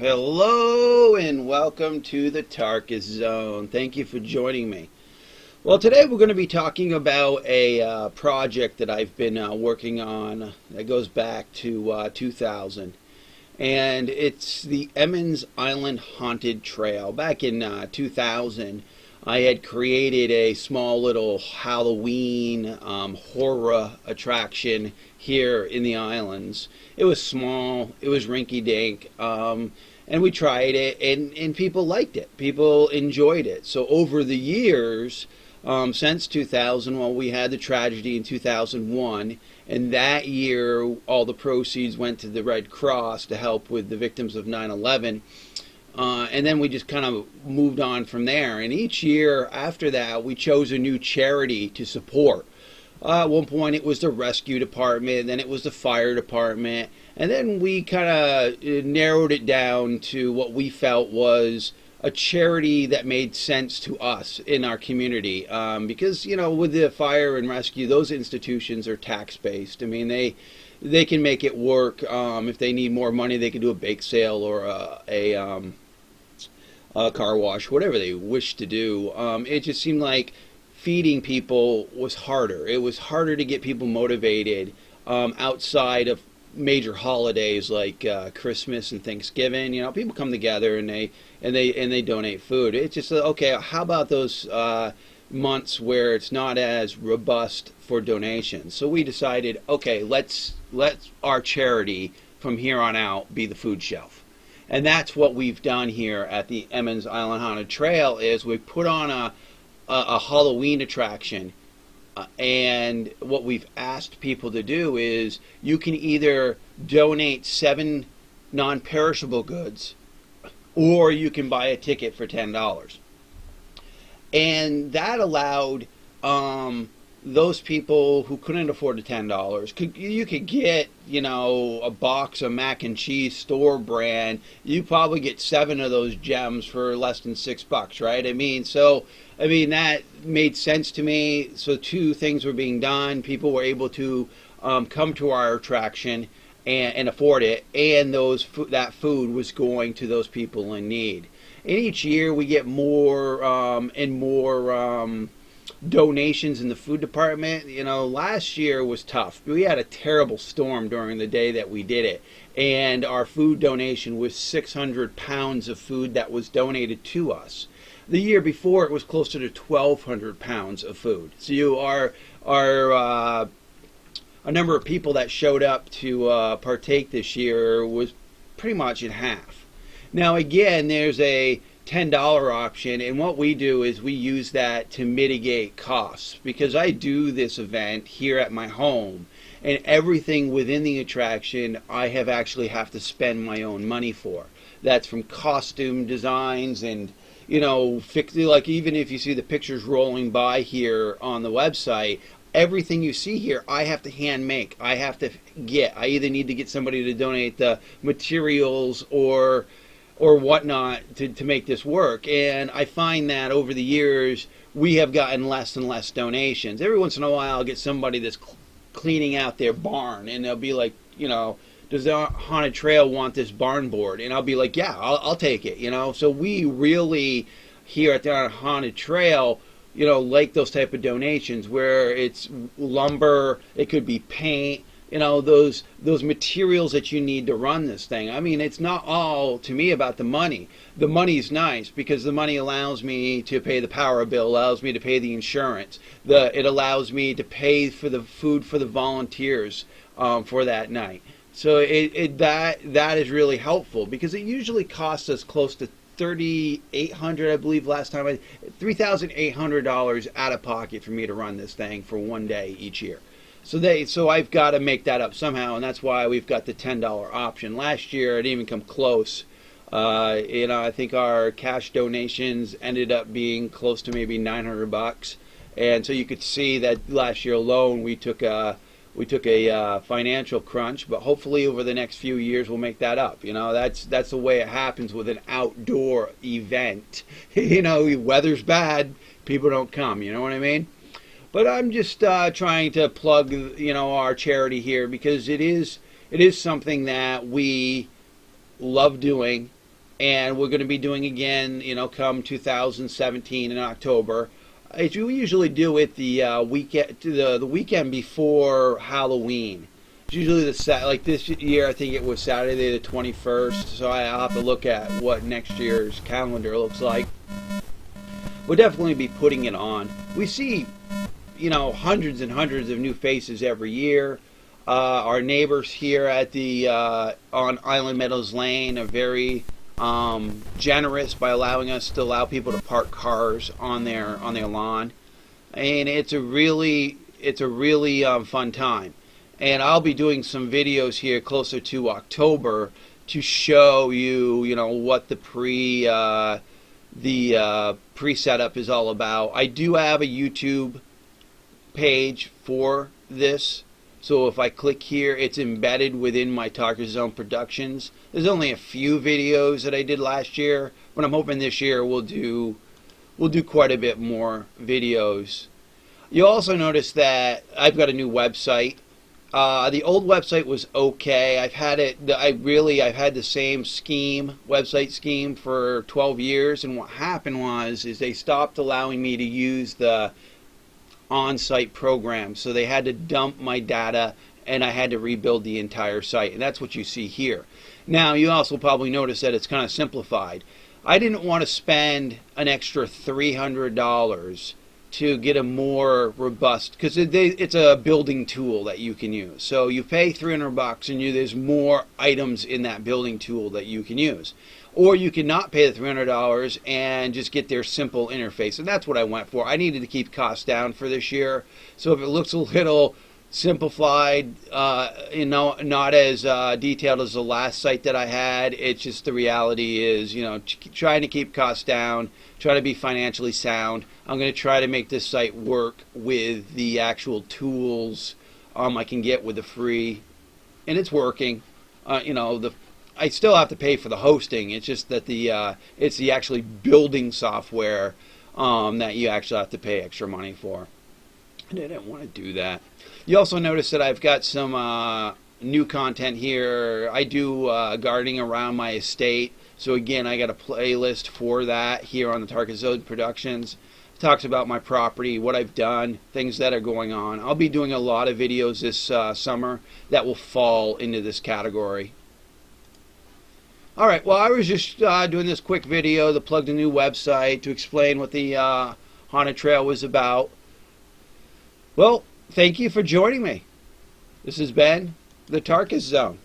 Hello and welcome to the Tarkus Zone. Thank you for joining me. Well, today we're going to be talking about a project that I've been working on that goes back to 2000. And it's the Emmons Island Haunted Trail. Back in 2000, I had created a small little Halloween horror attraction here in the islands. It was small, it was rinky-dink, and we tried it, and people liked it. People enjoyed it. So over the years, since 2000, well, we had the tragedy in 2001, and that year all the proceeds went to the Red Cross to help with the victims of 9/11. And then we just kind of moved on from there. And each year after that, we chose a new charity to support. At one point, it was the rescue department, then it was the fire department, and then we kind of narrowed it down to what we felt was a charity that made sense to us in our community. Because, you know, with the fire and rescue, those institutions are tax-based. I mean, they can make it work. If they need more money, they can do a bake sale or a car wash, whatever they wish to do. It just seemed like feeding people was harder. It was harder to get people motivated outside of major holidays like Christmas and Thanksgiving. You know, people come together and they donate food. It's just okay. How about those months where it's not as robust for donations? So we decided, okay, let's our charity from here on out be the food shelf. And that's what we've done here at the Emmons Island Haunted Trail. Is we put on a Halloween attraction, and what we've asked people to do is you can either donate 7 non-perishable goods, or you can buy a ticket for $10. And that allowed those people who couldn't afford the $10, you could get, you know, a box of mac and cheese store brand. You probably get 7 of those gems for less than $6, right? I mean, that made sense to me. So 2 things were being done. People were able to come to our attraction and afford it, and that food was going to those people in need. And each year we get more and more donations in the food department. You know, last year was tough. We had a terrible storm during the day that we did it, and our food donation was 600 pounds of food that was donated to us. The year before, it was closer to 1,200 pounds of food. So our number of people that showed up to partake this year was pretty much in half. Now again, there's a $10 option, and what we do is we use that to mitigate costs, because I do this event here at my home, and everything within the attraction I have to spend my own money for. That's from costume designs and, you know, like even if you see the pictures rolling by here on the website, everything you see here I have to hand make. I either need to get somebody to donate the materials or whatnot to make this work. And I find that over the years we have gotten less and less donations. Every once in a while I'll get somebody that's cleaning out their barn, and they'll be like, you know, does the Haunted Trail want this barn board? And I'll be like, yeah, I'll take it, you know. So we really, here at the Haunted Trail, you know, like those type of donations where it's lumber, it could be paint, you know, those materials that you need to run this thing. I mean, it's not all, to me, about the money. The money's nice because the money allows me to pay the power bill, allows me to pay the insurance. It allows me to pay for the food for the volunteers for that night. So that is really helpful, because it usually costs us close to $3,800, I believe last time, $3,800 out of pocket for me to run this thing for one day each year. So I've got to make that up somehow, and that's why we've got the $10 option. Last year it didn't even come close. You know, I think our cash donations ended up being close to maybe $900, and so you could see that last year alone we took a financial crunch, but hopefully over the next few years we'll make that up. You know, that's the way it happens with an outdoor event. You know, weather's bad, people don't come. You know what I mean? But I'm just trying to plug, you know, our charity here, because it is something that we love doing. and we're going to be doing again, come 2017 in October. As we usually do it the weekend before Halloween. It's usually like this year, I think it was Saturday the 21st. So I'll have to look at what next year's calendar looks like. We'll definitely be putting it on. We see, hundreds and hundreds of new faces every year. Our neighbors here at the on Island Meadows Lane are very generous by allowing us to allow people to park cars on their lawn, and it's a really fun time. And I'll be doing some videos here closer to October to show you, what the pre-setup is all about. I do have a YouTube page for this. So if I click here, it's embedded within my Talker Zone Productions. There's only a few videos that I did last year, but I'm hoping this year we'll do quite a bit more videos. You'll also notice that I've got a new website. The old website was okay. I've had the same website scheme for 12 years, and what happened is they stopped allowing me to use the on-site program, so they had to dump my data and I had to rebuild the entire site, and that's what you see here. Now you also probably notice that it's kind of simplified. I didn't want to spend an extra $300 to get a more robust, because it's a building tool that you can use. So you pay $300 and there's more items in that building tool that you can use. Or you can not pay the $300 and just get their simple interface. And that's what I went for. I needed to keep costs down for this year. So if it looks a little simplified, not as detailed as the last site that I had, it's just the reality is, trying to keep costs down, try to be financially sound. I'm going to try to make this site work with the actual tools I can get with the free, and it's working. I still have to pay for the hosting. It's just that it's the actually building software that you actually have to pay extra money for. And I didn't want to do that. You also notice that I've got some new content here. I do gardening around my estate. So again, I got a playlist for that here on the Talker Zone Productions. It talks about my property, what I've done, things that are going on. I'll be doing a lot of videos this summer that will fall into this category. Alright, well, I was just doing this quick video to plug the new website to explain what the Haunted Trail was about. Well, thank you for joining me. This has been the Talker Zone.